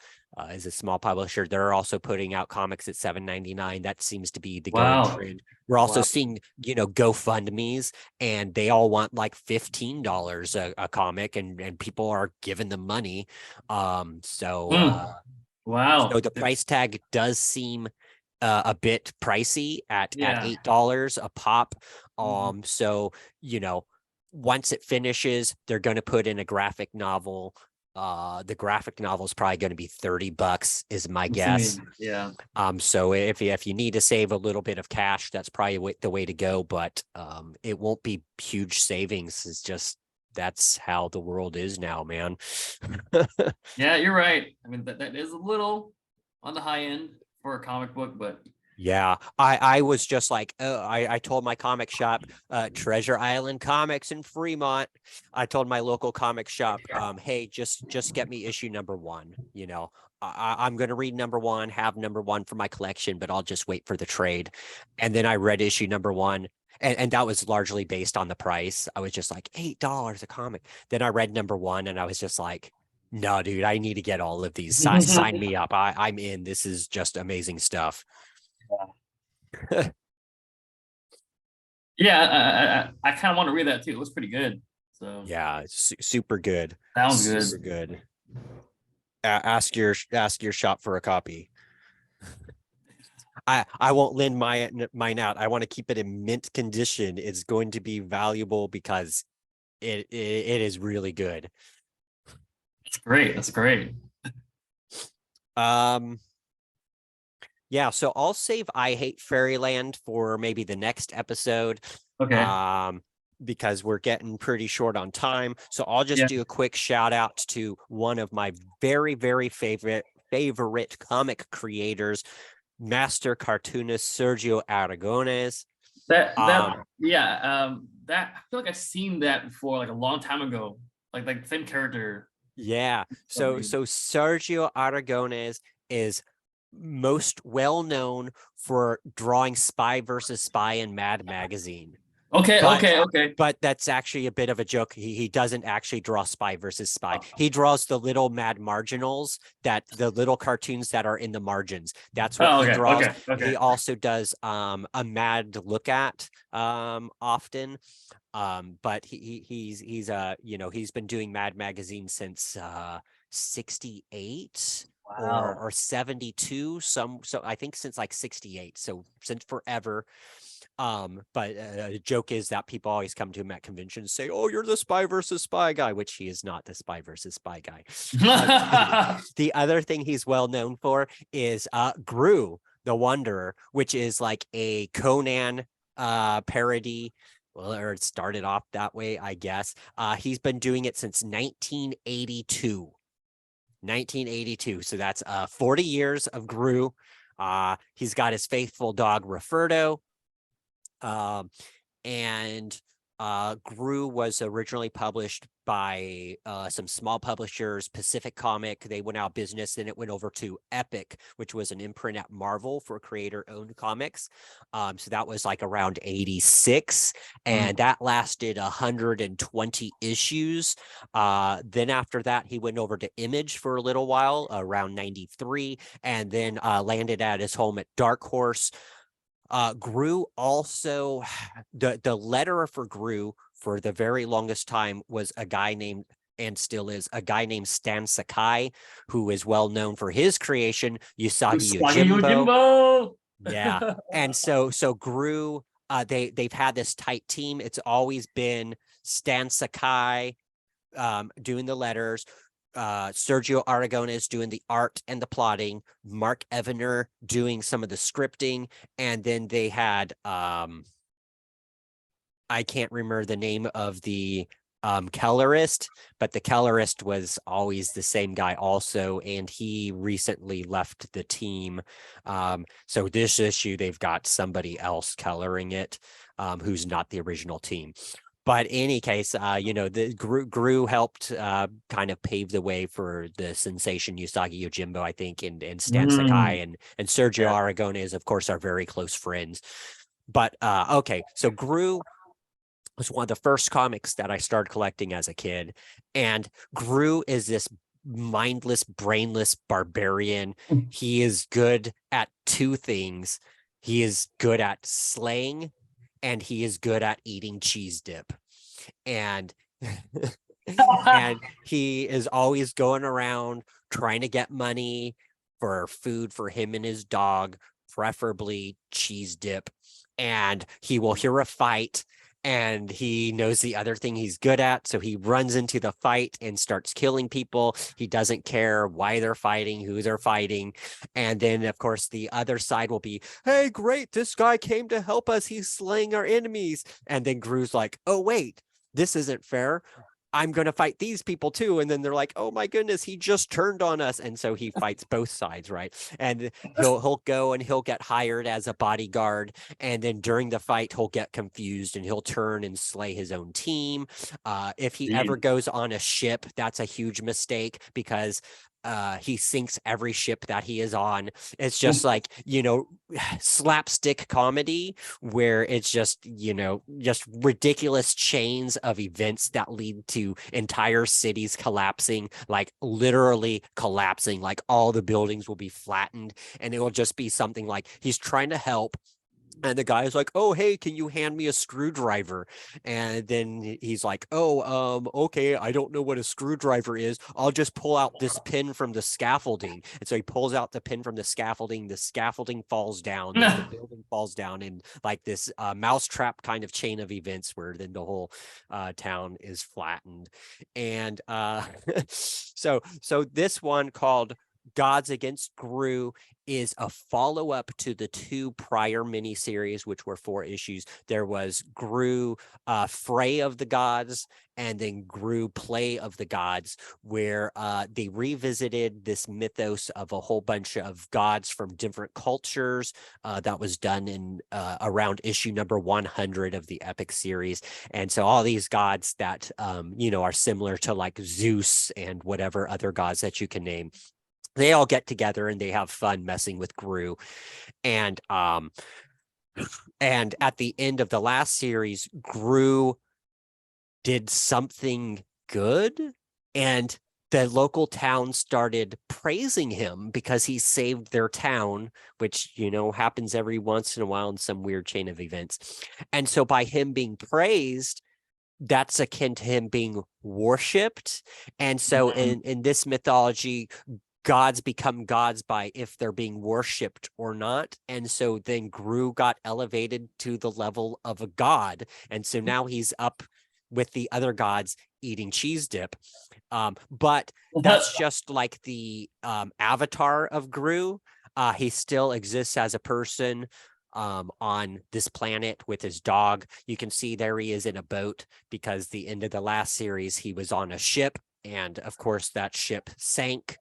is a small publisher. They're also putting out comics at $7.99. That seems to be the going Wow. trend. We're also Wow. seeing, GoFundMe's, and they all want like $15 a comic, and people are giving them money. So Wow. the price tag does seem a bit pricey at Yeah. $8 a pop. Mhm. So once it finishes, they're going to put in a graphic novel. The graphic novel is probably going to be $30, is my I'm guess. assuming. Yeah. So if you need to save a little bit of cash, that's probably the way to go. But it won't be huge savings. It's just, that's how the world is now, man. Yeah, you're right. I mean, that is a little on the high end for a comic book, but Yeah, I was just like, oh, I told my comic shop, Treasure Island Comics in Fremont. I told my local comic shop, hey, just get me issue number 1. I'm gonna read number 1, have number 1 for my collection, but I'll just wait for the trade. And then I read issue number 1, and that was largely based on the price. I was just like, $8 a comic. Then I read number 1, and I was just like, no, dude, I need to get all of these. Sign me up. I'm in. This is just amazing stuff. yeah, I kind of want to read that too. It looks pretty good. So Yeah, it's super good. sounds Super good. good. Ask your shop for a copy. I won't lend mine out. I want to keep it in mint condition. It's going to be valuable because it is really good. That's great. That's great. Um, yeah, so I'll save I Hate Fairyland for maybe the next episode. Okay. Because we're getting pretty short on time. So I'll just Yeah. do a quick shout out to one of my very, very favorite comic creators, master cartoonist Sergio Aragones. That I feel like I've seen that before, like a long time ago. Like the same character. Yeah. For some So reason. Sergio Aragones is most well known for drawing Spy versus Spy in Mad Magazine. Okay, But okay. but that's actually a bit of a joke. He doesn't actually draw Spy versus Spy. He draws the little mad marginals, that the little cartoons that are in the margins. That's what Oh, he okay, draws. okay. He also does a mad look at often. But he's he's been doing Mad Magazine since 68 Wow. or 72, so I think since like 68, so since forever. But the joke is that people always come to him at conventions and say, "Oh, you're the Spy versus Spy guy," which he is not the Spy versus Spy guy. The other thing he's well known for is Gru the Wanderer, which is like a Conan parody. Well, or it started off that way, I guess. He's been doing it since 1982. 1982. So that's 40 years of Gru. He's got his faithful dog Roberto. And Gru was originally published by some small publishers, Pacific Comic. They went out of business. Then it went over to Epic, which was an imprint at Marvel for creator-owned comics. So that was like around 86, and that lasted 120 issues. Then after that, he went over to Image for a little while, around 93, and then landed at his home at Dark Horse. Gru also, the letterer for Gru for the very longest time was a guy named, and still is, a guy named Stan Sakai, who is well known for his creation, Usagi Usagi Yojimbo. Yojimbo. Yeah. And so Gru, they've had this tight team. It's always been Stan Sakai doing the letters, Sergio Aragones doing the art and the plotting, Mark Evener doing some of the scripting, and then they had I can't remember the name of the colorist, but the colorist was always the same guy also, and he recently left the team. So this issue they've got somebody else coloring it, who's not the original team. But in any case, the Gru helped kind of pave the way for the sensation Usagi Yojimbo, I think, and Stan Sakai and Sergio Aragones, of course, are very close friends. But okay, so Gru was one of the first comics that I started collecting as a kid, and Gru is this mindless, brainless barbarian. He is good at two things. He is good at slaying, and he is good at eating cheese dip. And and he is always going around trying to get money for food for him and his dog, preferably cheese dip. And he will hear a fight, and he knows the other thing he's good at, so he runs into the fight and starts killing people. He doesn't care why they're fighting, who they're fighting. And then, of course, the other side will be, "Hey, great, this guy came to help us. He's slaying our enemies." And then Gru's like, "Oh, wait, this isn't fair. I'm going to fight these people too." And then they're like, "Oh my goodness, he just turned on us." And so he fights both sides, right? And he'll go and he'll get hired as a bodyguard. And then during the fight, he'll get confused and he'll turn and slay his own team. If he ever goes on a ship, that's a huge mistake, because he sinks every ship that he is on. It's just like, slapstick comedy where it's just ridiculous chains of events that lead to entire cities collapsing, like literally collapsing, like all the buildings will be flattened, and it will just be something like he's trying to help, And the guy's like, "Oh, hey, can you hand me a screwdriver?" And then he's like, "Oh, okay, I don't know what a screwdriver is. I'll just pull out this pin from the scaffolding." And so he pulls out the pin from the scaffolding falls down, the building falls down in like this mousetrap kind of chain of events where then the whole town is flattened. And so this one called Gods Against Gru is a follow-up to the two prior miniseries, which were 4 issues. There was Gru Fray of the Gods and then Gru Play of the Gods, where they revisited this mythos of a whole bunch of gods from different cultures. That was done in around issue number 100 of the Epic series. And so all these gods that, are similar to like Zeus and whatever other gods that you can name, they all get together and they have fun messing with Gru. And at the end of the last series, Gru did something good, and the local town started praising him because he saved their town, which happens every once in a while in some weird chain of events. And so by him being praised, that's akin to him being worshipped. And so in this mythology, gods become gods by if they're being worshipped or not. And so then Gru got elevated to the level of a god. And so now he's up with the other gods eating cheese dip. But that's just like the avatar of Gru. He still exists as a person on this planet with his dog. You can see there he is in a boat because the end of the last series, he was on a ship. And of course, that ship sank.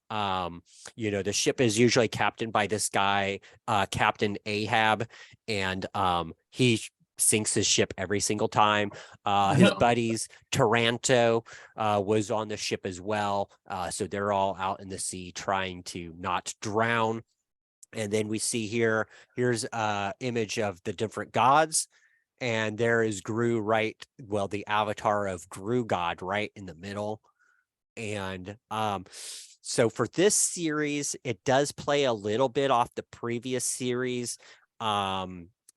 The ship is usually captained by this guy, Captain Ahab, and he sinks his ship every single time. His buddies, Taranto, was on the ship as well. So they're all out in the sea trying to not drown. And then we see here's an image of the different gods. And there is Gru the avatar of Gru God right in the middle. And so for this series, it does play a little bit off the previous series,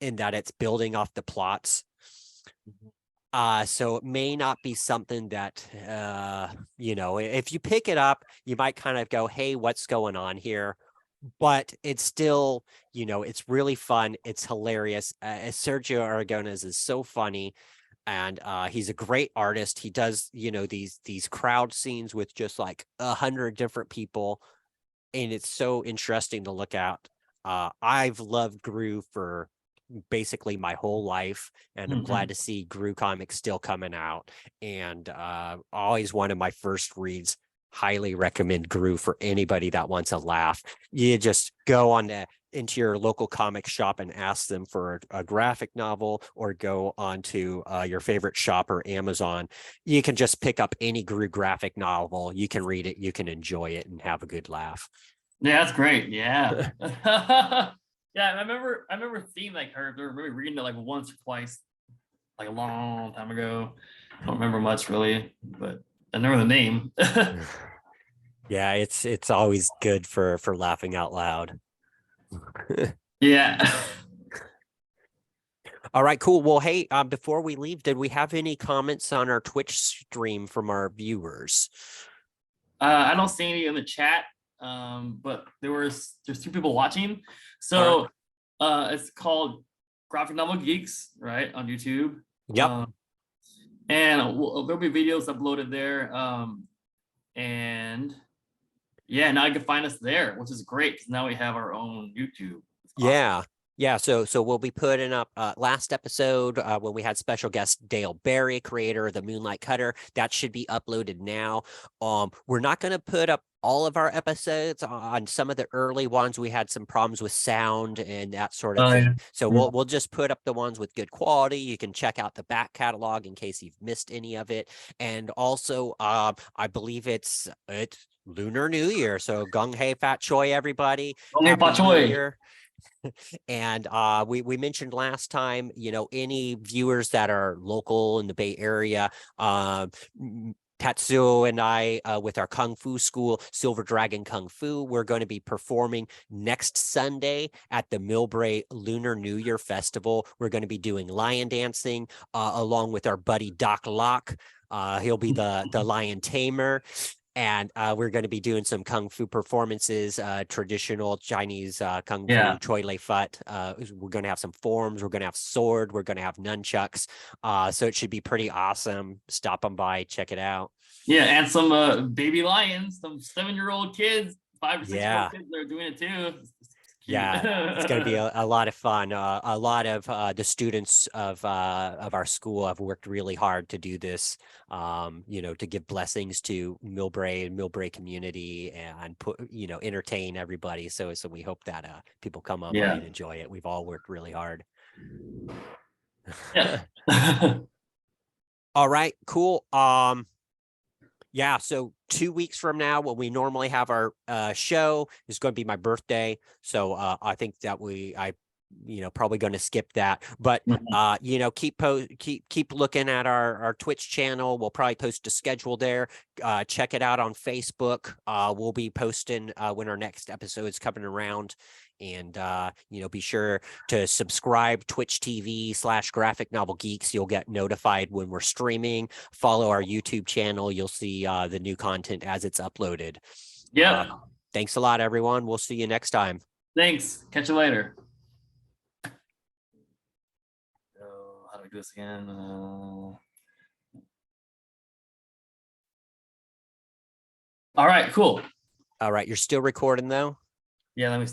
in that it's building off the plots. So it may not be something that, if you pick it up, you might kind of go, hey, what's going on here? But it's still, it's really fun. It's hilarious. Sergio Aragonés is so funny. And he's a great artist. He does, these crowd scenes with just like 100 different people. And it's so interesting to look at. I've loved Gru for basically my whole life, and I'm glad to see Gru comics still coming out. And always one of my first reads. Highly recommend Gru for anybody that wants a laugh. You just go on into your local comic shop and ask them for a graphic novel, or go onto your favorite shop or Amazon. You can just pick up any Gru graphic novel. You can read it, you can enjoy it, and have a good laugh. Yeah, that's great. Yeah. Yeah, I remember seeing like her, maybe reading it like once or twice, like a long time ago. I don't remember much really, but I remember the name. Yeah, it's always good for laughing out loud. Yeah. All right, cool. Well, hey, before we leave, did we have any comments on our Twitch stream from our viewers? I don't see any in the chat, but there's 2 people watching. So it's called Graphic Novel Geeks, right, on YouTube. Yep. And there'll be videos uploaded there. And yeah, now you can find us there, which is great because now we have our own YouTube. Yeah. Yeah, so we'll be putting up last episode when we had special guest Dale Berry, creator of the Moonlight Cutter. That should be uploaded now. We're not going to put up all of our episodes. On some of the early ones, we had some problems with sound and that sort of thing. So we'll just put up the ones with good quality. You can check out the back catalog in case you've missed any of it. And also, I believe it's Lunar New Year. So gung hei fat choi, everybody. Happy New Year. And we mentioned last time, any viewers that are local in the Bay Area, Tatsuo and I, with our Kung Fu school, Silver Dragon Kung Fu, we're going to be performing next Sunday at the Millbrae Lunar New Year Festival. We're going to be doing lion dancing along with our buddy Doc Locke. He'll be the lion tamer. And we're going to be doing some Kung Fu performances, traditional Chinese Kung Fu, Choi Lei Fut. We're going to have some forms. We're going to have sword. We're going to have nunchucks. So it should be pretty awesome. Stop on by, check it out. Yeah, and some baby lions, some 7-year-old kids, 5 or 6-year-old Yeah. kids that are doing it too. It's cute. Yeah, it's going to be a lot of fun. A lot of the students of our school have worked really hard to do this, to give blessings to Millbrae and Millbrae community and put, entertain everybody. So we hope that people come on by Yeah. and enjoy it. We've all worked really hard. Yeah. All right, cool. Yeah, so 2 weeks from now, when we normally have our show, is going to be my birthday. So I think that probably going to skip that. But keep looking at our Twitch channel. We'll probably post a schedule there. Check it out on Facebook. We'll be posting when our next episode is coming around. And be sure to subscribe Twitch TV/Graphic Novel Geeks. You'll get notified when we're streaming. Follow our YouTube channel. You'll see the new content as it's uploaded. Yeah. Thanks a lot, everyone. We'll see you next time. Thanks. Catch you later. How do we do this again? All right, cool. All right, you're still recording though? Yeah, let me